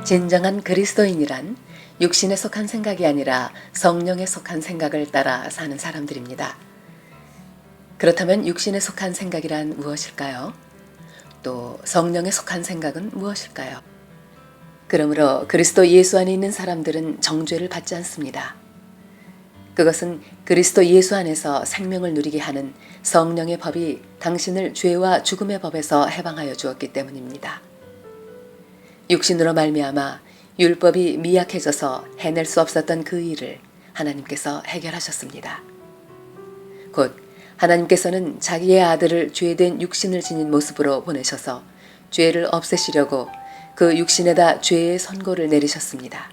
진정한 그리스도인이란 육신에 속한 생각이 아니라 성령에 속한 생각을 따라 사는 사람들입니다. 그렇다면 육신에 속한 생각이란 무엇일까요? 또 성령에 속한 생각은 무엇일까요? 그러므로 그리스도 예수 안에 있는 사람들은 정죄를 받지 않습니다. 그것은 그리스도 예수 안에서 생명을 누리게 하는 성령의 법이 당신을 죄와 죽음의 법에서 해방하여 주었기 때문입니다. 육신으로 말미암아 율법이 미약해져서 해낼 수 없었던 그 일을 하나님께서 해결하셨습니다. 곧 하나님께서는 자기의 아들을 죄된 육신을 지닌 모습으로 보내셔서 죄를 없애시려고 그 육신에다 죄의 선고를 내리셨습니다.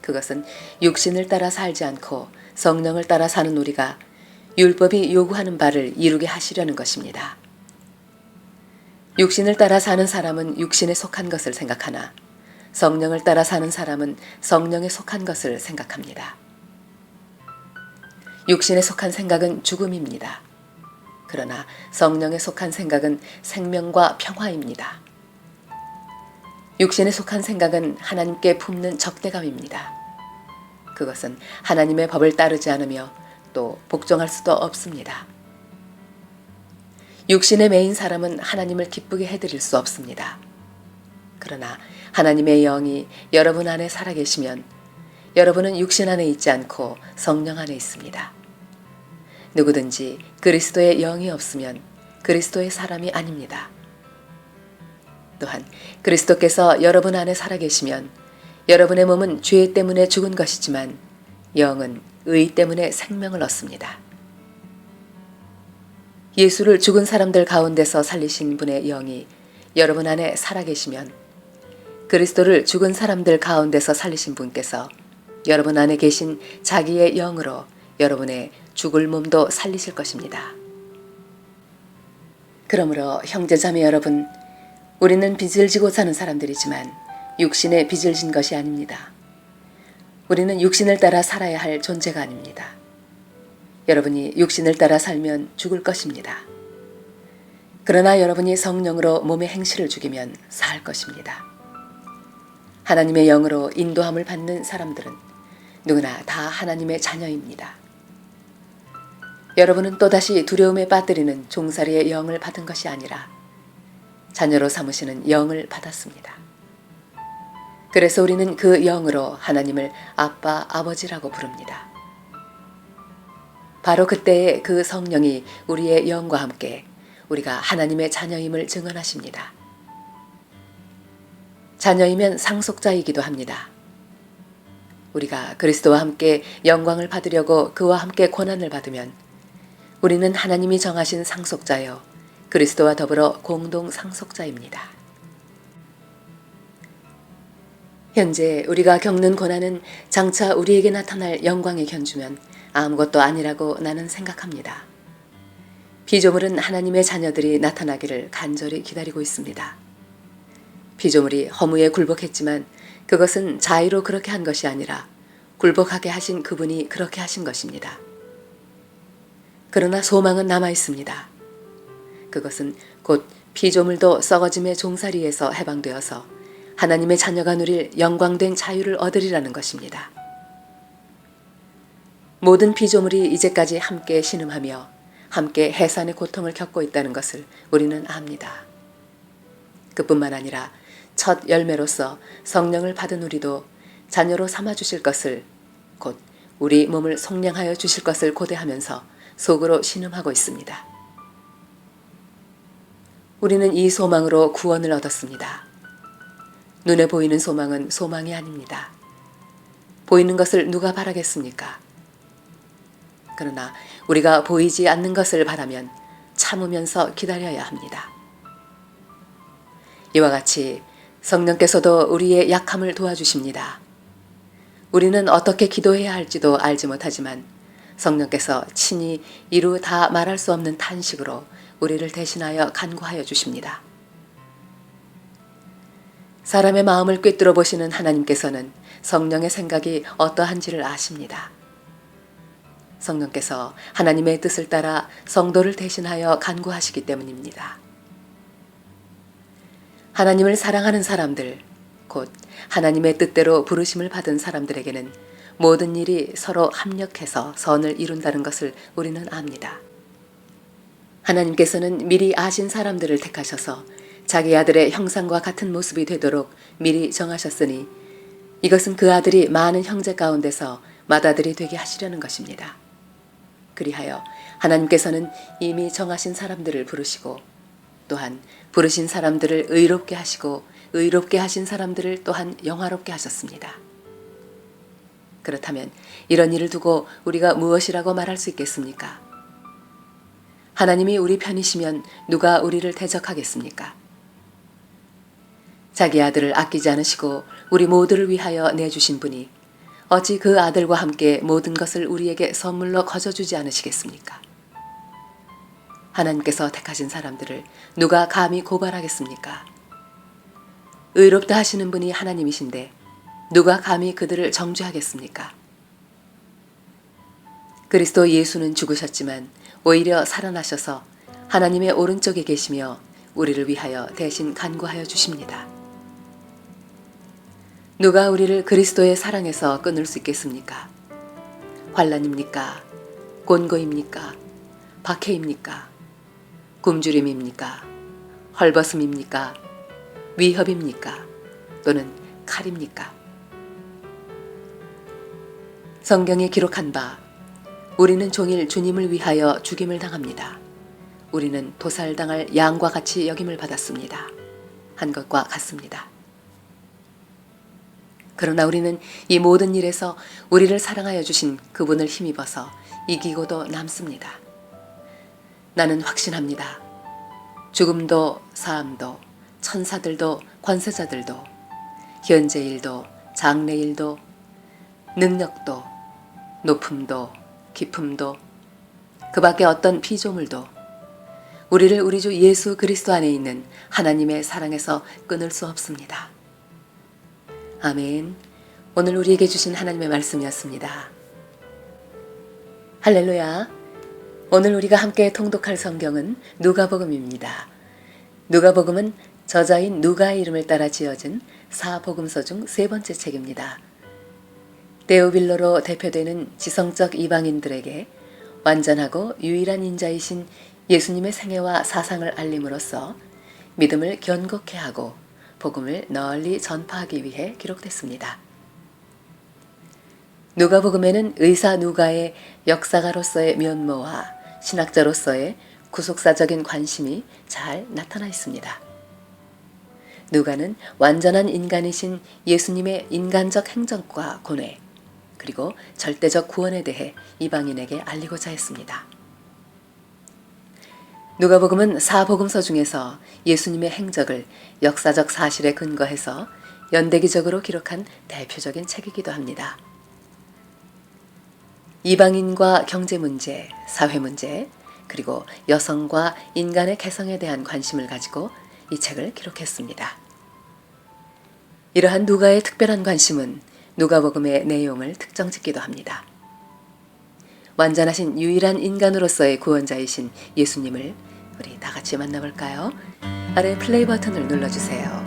그것은 육신을 따라 살지 않고 성령을 따라 사는 우리가 율법이 요구하는 바를 이루게 하시려는 것입니다. 육신을 따라 사는 사람은 육신에 속한 것을 생각하나 성령을 따라 사는 사람은 성령에 속한 것을 생각합니다. 육신에 속한 생각은 죽음입니다. 그러나 성령에 속한 생각은 생명과 평화입니다. 육신에 속한 생각은 하나님께 품는 적대감입니다. 그것은 하나님의 법을 따르지 않으며 또 복종할 수도 없습니다. 육신에 매인 사람은 하나님을 기쁘게 해드릴 수 없습니다. 그러나 하나님의 영이 여러분 안에 살아계시면 여러분은 육신 안에 있지 않고 성령 안에 있습니다. 누구든지 그리스도의 영이 없으면 그리스도의 사람이 아닙니다. 또한 그리스도께서 여러분 안에 살아계시면 여러분의 몸은 죄 때문에 죽은 것이지만 영은 의 때문에 생명을 얻습니다. 예수를 죽은 사람들 가운데서 살리신 분의 영이 여러분 안에 살아계시면 그리스도를 죽은 사람들 가운데서 살리신 분께서 여러분 안에 계신 자기의 영으로 여러분의 죽을 몸도 살리실 것입니다. 그러므로 형제자매 여러분, 우리는 빚을 지고 사는 사람들이지만 육신에 빚을 진 것이 아닙니다. 우리는 육신을 따라 살아야 할 존재가 아닙니다. 여러분이 육신을 따라 살면 죽을 것입니다. 그러나 여러분이 성령으로 몸의 행실을 죽이면 살 것입니다. 하나님의 영으로 인도함을 받는 사람들은 누구나 다 하나님의 자녀입니다. 여러분은 또다시 두려움에 빠뜨리는 종살이의 영을 받은 것이 아니라 자녀로 삼으시는 영을 받았습니다. 그래서 우리는 그 영으로 하나님을 아빠, 아버지라고 부릅니다. 바로 그때에 그 성령이 우리의 영과 함께 우리가 하나님의 자녀임을 증언하십니다. 자녀이면 상속자이기도 합니다. 우리가 그리스도와 함께 영광을 받으려고 그와 함께 고난을 받으면 우리는 하나님이 정하신 상속자여 그리스도와 더불어 공동 상속자입니다. 현재 우리가 겪는 고난은 장차 우리에게 나타날 영광에 견주면 아무것도 아니라고 나는 생각합니다. 피조물은 하나님의 자녀들이 나타나기를 간절히 기다리고 있습니다. 피조물이 허무에 굴복했지만 그것은 자의로 그렇게 한 것이 아니라 굴복하게 하신 그분이 그렇게 하신 것입니다. 그러나 소망은 남아 있습니다. 그것은 곧 피조물도 썩어짐의 종살이에서 해방되어서 하나님의 자녀가 누릴 영광된 자유를 얻으리라는 것입니다. 모든 피조물이 이제까지 함께 신음하며 함께 해산의 고통을 겪고 있다는 것을 우리는 압니다. 그뿐만 아니라 첫 열매로서 성령을 받은 우리도 자녀로 삼아주실 것을 곧 우리 몸을 속량하여 주실 것을 고대하면서 속으로 신음하고 있습니다. 우리는 이 소망으로 구원을 얻었습니다. 눈에 보이는 소망은 소망이 아닙니다. 보이는 것을 누가 바라겠습니까? 그러나 우리가 보이지 않는 것을 바라면 참으면서 기다려야 합니다. 이와 같이 성령께서도 우리의 약함을 도와주십니다. 우리는 어떻게 기도해야 할지도 알지 못하지만 성령께서 친히 이루 다 말할 수 없는 탄식으로 우리를 대신하여 간구하여 주십니다. 사람의 마음을 꿰뚫어 보시는 하나님께서는 성령의 생각이 어떠한지를 아십니다. 성령께서 하나님의 뜻을 따라 성도를 대신하여 간구하시기 때문입니다. 하나님을 사랑하는 사람들, 곧 하나님의 뜻대로 부르심을 받은 사람들에게는 모든 일이 서로 합력해서 선을 이룬다는 것을 우리는 압니다. 하나님께서는 미리 아신 사람들을 택하셔서 자기 아들의 형상과 같은 모습이 되도록 미리 정하셨으니 이것은 그 아들이 많은 형제 가운데서 맏아들이 되게 하시려는 것입니다. 그리하여 하나님께서는 이미 정하신 사람들을 부르시고 또한 부르신 사람들을 의롭게 하시고 의롭게 하신 사람들을 또한 영화롭게 하셨습니다. 그렇다면 이런 일을 두고 우리가 무엇이라고 말할 수 있겠습니까? 하나님이 우리 편이시면 누가 우리를 대적하겠습니까? 자기 아들을 아끼지 않으시고 우리 모두를 위하여 내주신 분이 어찌 그 아들과 함께 모든 것을 우리에게 선물로 거저주지 않으시겠습니까? 하나님께서 택하신 사람들을 누가 감히 고발하겠습니까? 의롭다 하시는 분이 하나님이신데 누가 감히 그들을 정죄하겠습니까? 그리스도 예수는 죽으셨지만 오히려 살아나셔서 하나님의 오른쪽에 계시며 우리를 위하여 대신 간구하여 주십니다. 누가 우리를 그리스도의 사랑에서 끊을 수 있겠습니까? 환난입니까? 곤고입니까? 박해입니까? 굶주림입니까? 헐벗음입니까? 위협입니까? 또는 칼입니까? 성경에 기록한 바 우리는 종일 주님을 위하여 죽임을 당합니다. 우리는 도살당할 양과 같이 여김을 받았습니다. 한 것과 같습니다. 그러나 우리는 이 모든 일에서 우리를 사랑하여 주신 그분을 힘입어서 이기고도 남습니다. 나는 확신합니다. 죽음도 사함도 천사들도 권세자들도 현재 일도 장래 일도 능력도 높음도 깊음도 그 밖에 어떤 피조물도 우리를 우리 주 예수 그리스도 안에 있는 하나님의 사랑에서 끊을 수 없습니다. 아멘. 오늘 우리에게 주신 하나님의 말씀이었습니다. 할렐루야. 오늘 우리가 함께 통독할 성경은 누가복음입니다. 누가복음은 저자인 누가의 이름을 따라 지어진 사복음서 중 세 번째 책입니다. 데오빌로로 대표되는 지성적 이방인들에게 완전하고 유일한 인자이신 예수님의 생애와 사상을 알림으로써 믿음을 견고케 하고 복음을 널리 전파하기 위해 기록됐습니다. 누가복음에는 의사 누가의 역사가로서의 면모와 신학자로서의 구속사적인 관심이 잘 나타나 있습니다. 누가는 완전한 인간이신 예수님의 인간적 행적과 고뇌, 그리고 절대적 구원에 대해 이방인에게 알리고자 했습니다. 누가복음은 사복음서 중에서 예수님의 행적을 역사적 사실에 근거해서 연대기적으로 기록한 대표적인 책이기도 합니다. 이방인과 경제 문제, 사회 문제, 그리고 여성과 인간의 개성에 대한 관심을 가지고 이 책을 기록했습니다. 이러한 누가의 특별한 관심은 누가복음의 내용을 특정짓기도 합니다. 완전하신 유일한 인간으로서의 구원자이신 예수님을 우리 다 같이 만나볼까요? 아래 플레이 버튼을 눌러주세요.